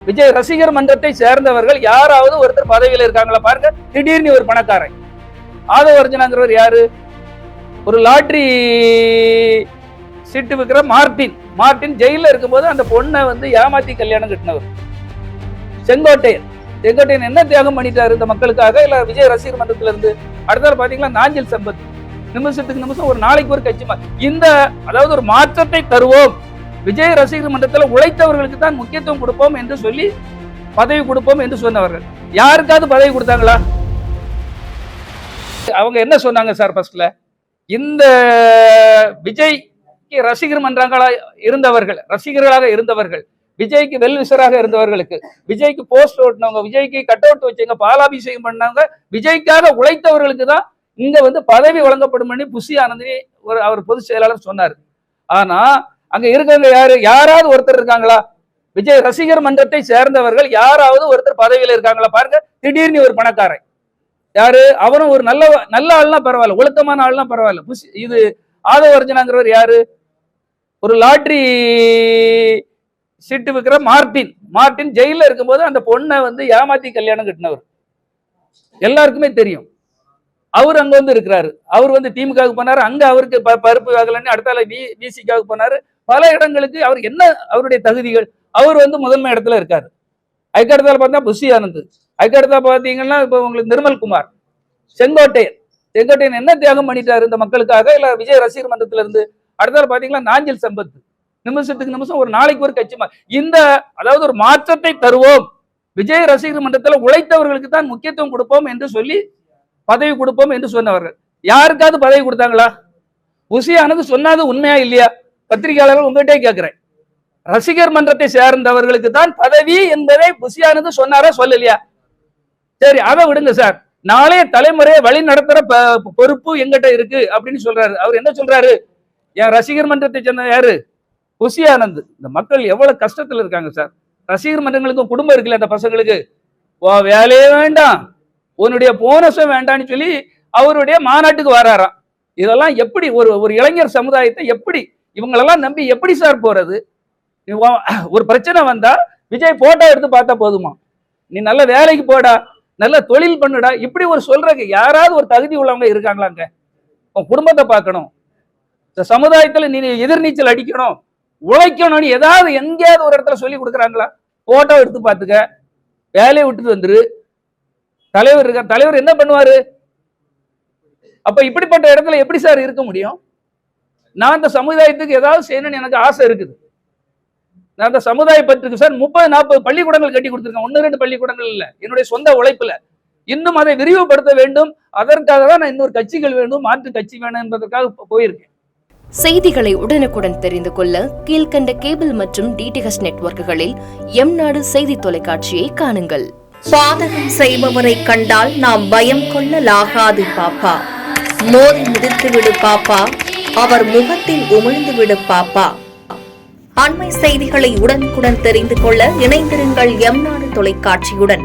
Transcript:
விஜய் ரசிகர் மன்றத்தை சேர்ந்தவர்கள் யாராவது ஒருத்தர் பதவியில் இருக்காங்களா பாருங்க. திடீர்னு ஒரு பணக்காரன் ஆதவ அர்ஜுனாங்கிறவர் யாரு? ஒரு லாட்டரி சீட்டு விற்கிற மார்டின் ஜெயில இருக்கும்போது அந்த பொண்ணை ஏமாத்தி கல்யாணம் கட்டினவர். செங்கோட்டையன் என்ன தியாகம் பண்ணிட்டாரு இந்த மக்களுக்காக? இல்ல விஜய் ரசிகர் மன்றத்துல இருந்து. அடுத்த பாத்தீங்களா நாஞ்சில் சம்பத், நிமிஷத்துக்கு நிமிஷம் ஒரு நாளைக்கு ஒரு கட்சி அதாவது ஒரு மாற்றத்தை தருவோம், விஜய் ரசிகர் மன்றத்துல உழைத்தவர்களுக்கு தான் முக்கியத்துவம் கொடுப்போம் என்று சொல்லி பதவி கொடுப்போம் என்று சொன்னவர்கள். யாருக்காவது பதவி கொடுத்தாங்களா? அவங்க என்ன சொன்னாங்க சார்? ஃபர்ஸ்ட்ல இந்த விஜய் ரசிகர் ரசிகர்களாக இருந்தவர்கள், விஜய்க்கு வெல்விசராக இருந்தவர்களுக்கு, விஜய்க்கு போஸ்ட் ஓட்டினவங்க, விஜய்க்கு கட் அவுட் வச்சவங்க, பாலாபிஷேகம் பண்ணவங்க, விஜய்க்காக உழைத்தவர்களுக்கு தான் இங்க பதவி வழங்கப்படும் புஷி ஆனந்தி அவர் பொதுச் செயலாளர் சொன்னார். ஆனா அங்க இருக்கிறவங்க யாராவது ஒருத்தர் இருக்காங்களா? விஜய் ரசிகர் மன்றத்தை சேர்ந்தவர்கள் யாராவது ஒருத்தர் பதவியில் இருக்காங்களா பாருங்க. திடீர்னு ஒரு பணக்காரன் யாரு? அவரும் ஒரு நல்ல ஆள்னா பரவாயில்ல, ஒழுக்கமான ஆள்னா பரவாயில்ல. இது ஆதவ அர்ஜுனாங்கிறவர் யாரு? ஒரு லாட்டரி சீட்டு விற்கிற மார்டின் ஜெயில இருக்கும்போது அந்த பொண்ணை ஏமாத்தி கல்யாணம் கட்டினவர். எல்லாருக்குமே தெரியும். அவர் அங்க இருக்கிறாரு. அவர் திமுகவுக்கு போனாரு, அங்க அவருக்கு பருப்பு வாங்கலன்னு அடுத்தால விசிகாவுக்கு போனாரு. பல இடங்களுக்கு அவர் என்ன அவருடைய தகுதிகள்? அவர் முதன்மை இடத்துல இருக்காரு. அதுக்கடுத்தால பார்த்தா புஷி ஆனந்த், அதுக்கடுத்தா பாத்தீங்கன்னா இப்ப உங்களுக்கு நிர்மல் குமார், செங்கோட்டையன் என்ன தியாகம் பண்ணிட்டாரு இந்த மக்களுக்காக? இல்ல விஜய் ரசிகர் மன்றத்துல இருந்து. அடுத்தால பாத்தீங்கன்னா நாஞ்சில் சம்பத், நிமிஷத்துக்கு நிமிஷம் ஒரு நாளைக்கு ஒரு கட்சி அதாவது ஒரு மாற்றத்தை தருவோம், விஜய் ரசிகர் மன்றத்துல உழைத்தவர்களுக்கு தான் முக்கியத்துவம் கொடுப்போம் என்று சொல்லி பதவி கொடுப்போம் என்று சொன்னவர்கள். யாருக்காவது பதவி கொடுத்தாங்களா? புஷி ஆனந்த் சொன்னது உண்மையா இல்லையா? பத்திரிகையாளர்கள் உங்ககிட்டே கேட்கிறேன். ரசிகர் மன்றத்தை சேர்ந்தவர்களுக்கு தான் பதவி என்பதை புஷி ஆனந்த் சொன்னாரா சொல்லலையா? சரி, அதை விடுங்க சார். நாளைய தலைமுறையை வழி நடத்துற பொறுப்பு எங்கிட்ட இருக்கு அப்படின்னு சொல்றாரு. அவர் என்ன சொல்றாரு? என் ரசிகர் மன்றத்தை சேர்ந்த யாரு? புஷி ஆனந்த். இந்த மக்கள் எவ்வளவு கஷ்டத்துல இருக்காங்க சார். ரசிகர் மன்றங்களுக்கும் குடும்பம் இருக்குல்ல, அந்த பசங்களுக்கு வேலையே வேண்டாம், உன்னுடைய போனஸும் வேண்டான்னு சொல்லி அவருடைய மாநாட்டுக்கு வராராம். இதெல்லாம் எப்படி ஒரு இளைஞர் சமுதாயத்தை எப்படி இவங்களெல்லாம் நம்பி எப்படி சார் போறது? ஒரு பிரச்சனை வந்தா விஜய் போட்டோ எடுத்து பார்த்தா போதுமா? நீ நல்ல வேலைக்கு போடா, நல்ல தொழில் பண்ணுடா, இப்படி ஒரு சொல்றதுக்கு யாராவது ஒரு தகுதி உள்ளவங்க இருக்காங்களாங்க? உன் குடும்பத்தை பார்க்கணும், இந்த சமுதாயத்துல நீ எதிர்நீச்சல் அடிக்கணும், உழைக்கணும்னு ஏதாவது எங்கேயாவது ஒரு இடத்துல சொல்லி கொடுக்குறாங்களா? போட்டோ எடுத்து பார்த்துக்க, வேலையை விட்டுட்டு வந்துரு. தலைவர் இருக்கார், தலைவர் என்ன பண்ணுவாரு? அப்ப இப்படிப்பட்ட இடத்துல எப்படி சார் இருக்க முடியும்? நான் இந்த சமுதாயத்துக்கு ஏதாவது செய்யணும்னு எனக்கு ஆசை இருக்குது. நான் இந்த சமுதாய பற்றுக்கு சார் 30-40 பள்ளிக்கூடங்கள் கட்டி கொடுத்துருக்கேன். 1-2 பள்ளிக்கூடங்கள் இல்ல, என்னுடைய சொந்த உழைப்புல. இன்னும் அதை விரிவுபடுத்த வேண்டும். அதற்காக தான் நான் இன்னொரு கட்சிகள் வேண்டும், மாற்று கட்சி வேணும் என்பதற்காக போயிருக்கேன். செய்திகளை உடனுக்குடன் தெரிந்து கொள்ள கீழ்கண்ட கேபிள் மற்றும் டிடிஹெச் நெட்வொர்க்குகளில் எம்நாடு செய்தி தொலைக்காட்சியை காணுங்கள். பாதகம் செய்பவரை கண்டால் நாம் பயம் கொள்ளலாகாது பாப்பா. மோதி மிதித்து விடு பாப்பா, அவர் முகத்தில் உமிழ்ந்து விடு பாப்பா. அண்மை செய்திகளை உடனுக்குடன் தெரிந்து கொள்ள இணைந்திருங்கள் எம்நாடு தொலைக்காட்சியுடன்.